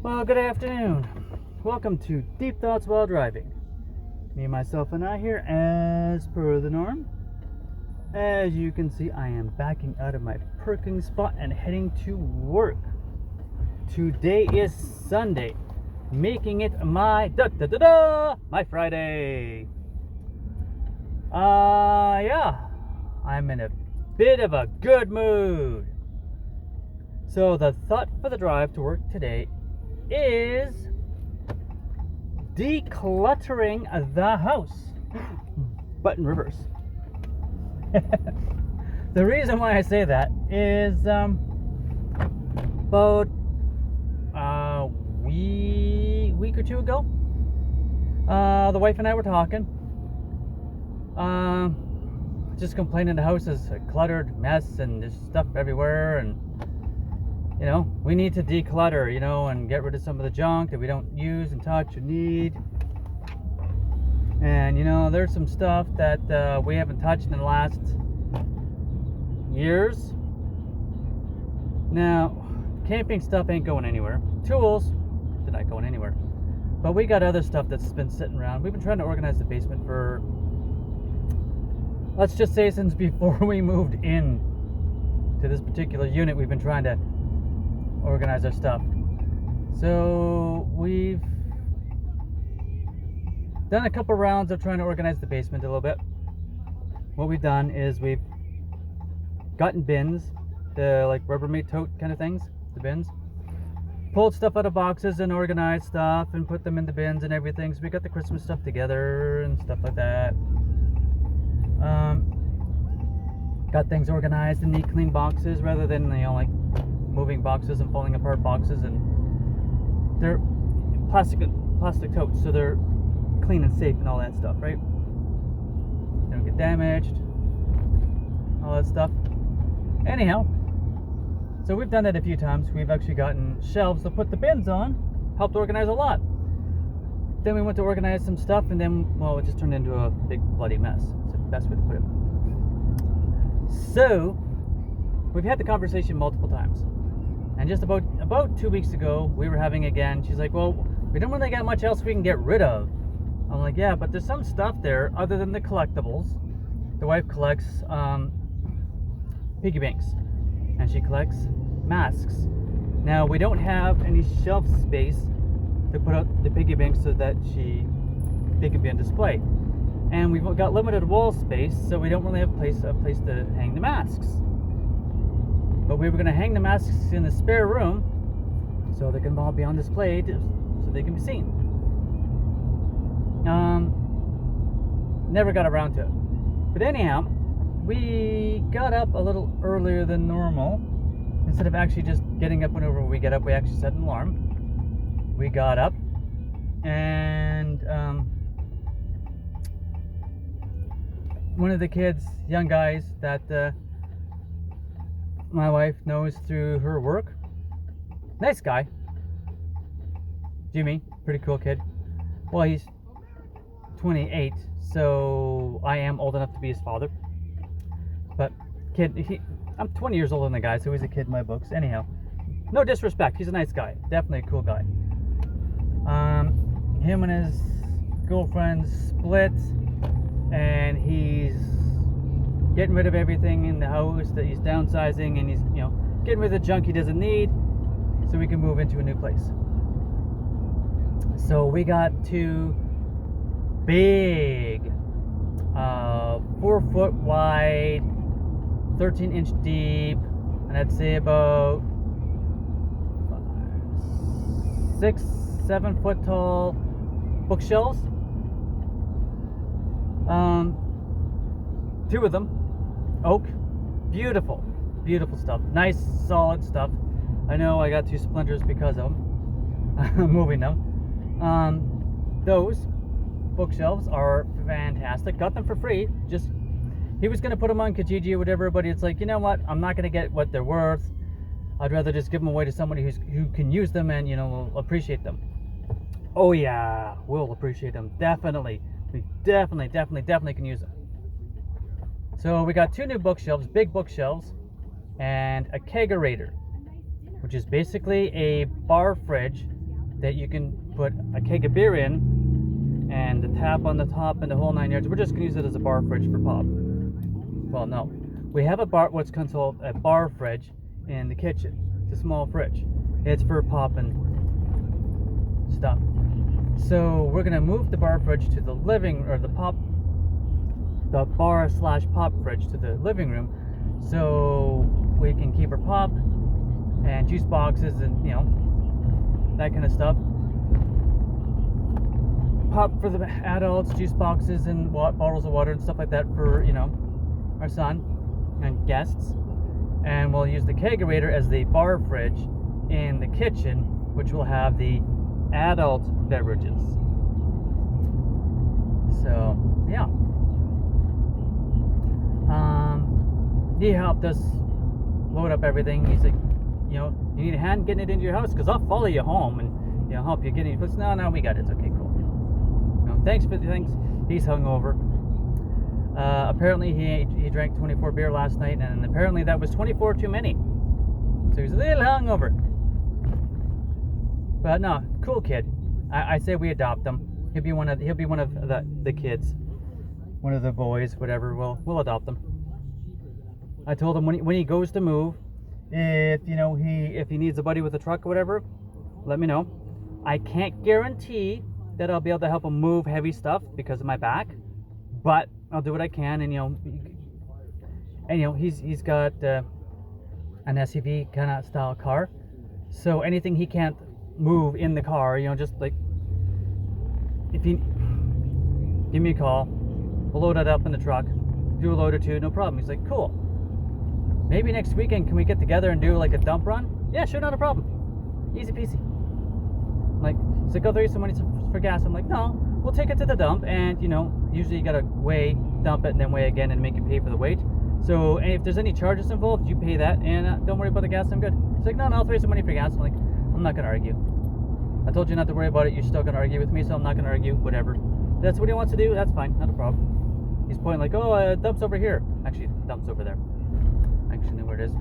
Well, good afternoon. Welcome to Deep Thoughts While Driving. Me, myself, and I here, as per the norm. As you can see, I am backing out of my parking spot and heading to work. Today is Sunday, making it my my Friday. Yeah, I'm in a bit of a good mood. So the thought for the drive to work today is decluttering the house, but in reverse. The reason why I say that is about a week or two ago, the wife and I were talking, just complaining the house is a cluttered mess and there's stuff everywhere, and we need to declutter, and get rid of some of the junk that we don't use and touch or need. And there's some stuff that we haven't touched in the last years. Now, camping stuff ain't going anywhere. Tools, they're not going anywhere. But we got other stuff that's been sitting around. We've been trying to organize the basement for, let's just say, since before we moved in to this particular unit. We've been trying to organize our stuff. So we've done a couple rounds of trying to organize the basement a little bit. What we've done is we've gotten bins, the like Rubbermaid tote kind of things, the bins, pulled stuff out of boxes and organized stuff and put them in the bins and everything. So we got the Christmas stuff together and stuff like that. Got things organized in neat, clean boxes rather than like moving boxes and falling apart boxes. And they're plastic totes, so they're clean and safe and all that stuff, right? They don't get damaged, all that stuff. Anyhow, so we've done that a few times. We've actually gotten shelves to put the bins on, helped organize a lot. Then we went to organize some stuff, and then, well, it just turned into a big bloody mess. It's the best way to put it. So we've had the conversation multiple times, and just about 2 weeks ago we were having again. She's like, well, we don't really got much else we can get rid of. I'm like, yeah, but there's some stuff there other than the collectibles. The wife collects piggy banks, and she collects masks. Now, we don't have any shelf space to put out the piggy banks so that they can be on display. And we've got limited wall space, so we don't really have a place to hang the masks. But we were going to hang the masks in the spare room so they can all be on display so they can be seen. Never got around to it. But anyhow, we got up a little earlier than normal. Instead of actually just getting up whenever we get up, we actually set an alarm. We got up, and one of the kids, young guys that my wife knows through her work, nice guy, Jimmy, pretty cool kid. Well, he's 28, so I am old enough to be his father. But kid, I'm 20 years older than the guy, so he's a kid in my books. Anyhow, no disrespect, he's a nice guy, definitely a cool guy. Him and his girlfriend split, and he's getting rid of everything in the house that he's downsizing, and he's getting rid of the junk he doesn't need so we can move into a new place. So we got two big 4-foot wide, 13-inch deep, and I'd say about 6-7 foot tall bookshelves. Two of them, oak, beautiful stuff, nice solid stuff. I know I got two splinters because of them. Moving them. Those bookshelves are fantastic. Got them for free. Just, he was going to put them on Kijiji or whatever, but it's like, you know what, I'm not going to get what they're worth. I'd rather just give them away to somebody who can use them and will appreciate them. Oh yeah, we'll appreciate them, definitely. We definitely can use them. So we got two new bookshelves, big bookshelves, and a kegerator. which is basically a bar fridge that you can put a keg of beer in and the tap on the top and the whole 9 yards. We're just going to use it as a bar fridge for Pop. Well, no. We have what's called a bar fridge in the kitchen. It's a small fridge. It's for Pop and stuff. So we're going to move the bar fridge to the the bar/pop fridge to the living room, so we can keep our pop and juice boxes and that kind of stuff. Pop for the adults, juice boxes and bottles of water and stuff like that for our son and guests. And we'll use the kegerator as the bar fridge in the kitchen, which will have the adult beverages. So yeah. He helped us load up everything. He's like, you need a hand getting it into your house? Because I'll follow you home and help you get it. But no, we got it. It's okay, cool. Thanks. He's hungover. Apparently he drank 24 beer last night, and apparently that was 24 too many. So he's a little hungover. But no, cool kid. I say we adopt him. He'll be one of the kids, one of the boys, whatever. We'll adopt him. I told him when he goes to move, if he needs a buddy with a truck or whatever, let me know. I can't guarantee that I'll be able to help him move heavy stuff because of my back, but I'll do what I can. And he's got an SUV kind of style car, so anything he can't move in the car, just like, if you give me a call, we'll load it up in the truck, do a load or two, no problem. He's like, cool. Maybe next weekend can we get together and do like a dump run? Yeah, sure, not a problem. Easy peasy. Like, he's like, I'll throw you some money for gas. I'm like, no, we'll take it to the dump, and usually you gotta dump it and then weigh again and make it pay for the weight. So if there's any charges involved, you pay that, and don't worry about the gas, I'm good. He's like, no, I'll throw you some money for gas. I'm like, I'm not gonna argue. I told you not to worry about it. You're still gonna argue with me, so I'm not gonna argue. Whatever. If that's what he wants to do, that's fine, not a problem. He's pointing like, dump's over here. Actually, dump's over there. I actually know where it is.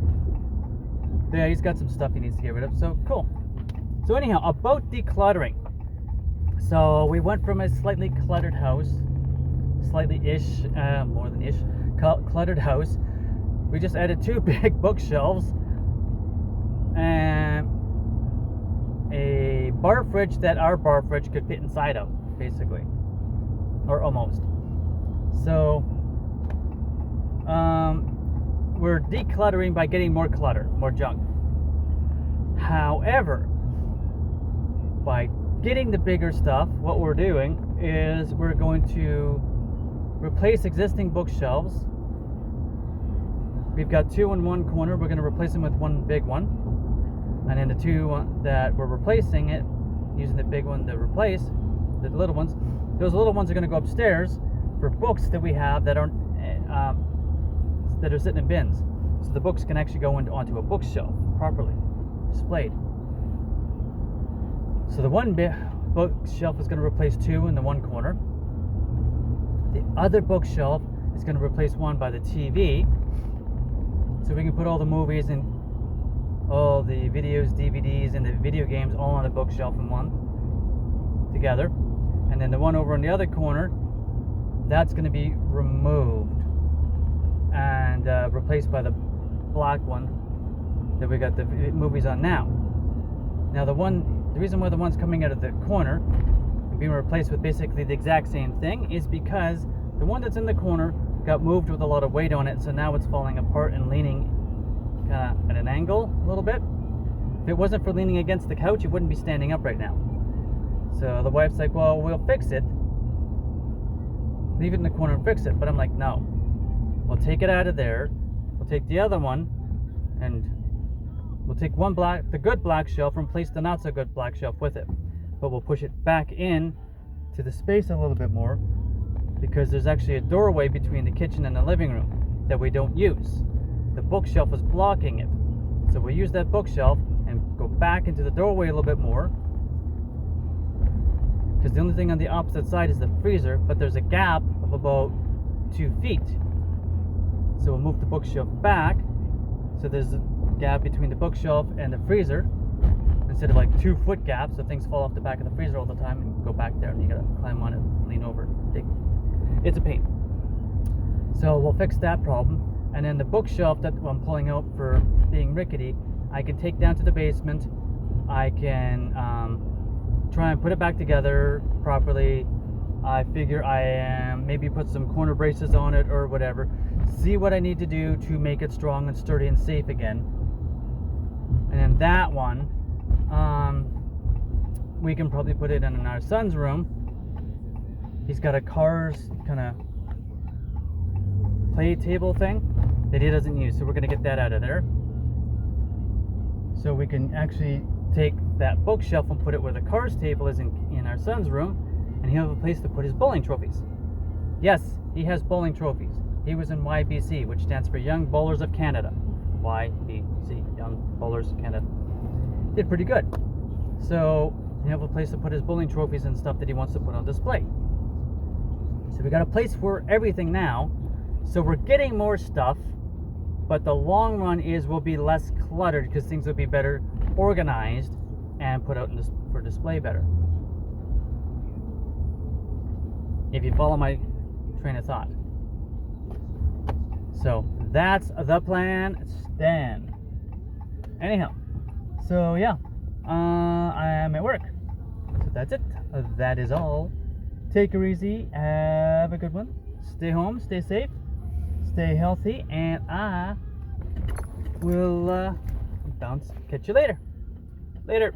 Yeah, he's got some stuff he needs to get rid of. So cool. So anyhow, about decluttering. So we went from a slightly cluttered house, slightly-ish, more than ish, cluttered house. We just added 2 big bookshelves and a bar fridge that our bar fridge could fit inside of, basically, or almost. So we're decluttering by getting more clutter, more junk. However, by getting the bigger stuff, what we're doing is we're going to replace existing bookshelves. We've got 2 in one corner. We're going to replace them with one big one, and then the 2 that we're replacing it, using the big one to replace the little ones. Those little ones are going to go upstairs for books that we have that are sitting in bins, so the books can actually go onto a bookshelf properly displayed. So the one bookshelf is going to replace 2 in the one corner. The other bookshelf is going to replace one by the TV, so we can put all the movies and all the videos, DVDs, and the video games all on the bookshelf in one together. And then the one over on the other corner, that's going to be removed and replaced by the black one that we got the movies on now. Now the reason why the one's coming out of the corner and being replaced with basically the exact same thing is because the one that's in the corner got moved with a lot of weight on it, so now it's falling apart and leaning kind of at an angle a little bit. If it wasn't for leaning against the couch, it wouldn't be standing up right now. So the wife's like, well, we'll fix it. Leave it in the corner and fix it. But I'm like, no. We'll take it out of there. We'll take the other one, and we'll take the good black shelf, and replace the not so good black shelf with it. But we'll push it back in to the space a little bit more, because there's actually a doorway between the kitchen and the living room that we don't use. The bookshelf is blocking it. So we'll use that bookshelf and go back into the doorway a little bit more, because the only thing on the opposite side is the freezer, but there's a gap of about 2 feet. So we'll move the bookshelf back, so there's gap between the bookshelf and the freezer, instead of like 2-foot gaps, so things fall off the back of the freezer all the time and go back there, and you gotta climb on it, lean over, dig. It's a pain. So we'll fix that problem. And then the bookshelf that I'm pulling out for being rickety, I can take down to the basement. I can try and put it back together properly. I figure maybe put some corner braces on it or whatever. See what I need to do to make it strong and sturdy and safe again. And then that one, we can probably put it in our son's room. He's got a Cars kind of play table thing that he doesn't use, so we're going to get that out of there. So we can actually take that bookshelf and put it where the Cars table is in our son's room, and he'll have a place to put his bowling trophies. Yes, he has bowling trophies. He was in YBC, which stands for Young Bowlers of Canada. YBC, Young Bowlers of Canada. Did pretty good. So he'll have a place to put his bowling trophies and stuff that he wants to put on display. So we got a place for everything now. So we're getting more stuff, but the long run is we'll be less cluttered because things will be better organized and put out for display better. If you follow my train of thought. So that's the plan, Stan. Anyhow, so yeah, I am at work. So that's it. That is all. Take her easy. Have a good one. Stay home. Stay safe. Stay healthy. And I will catch you later. Later.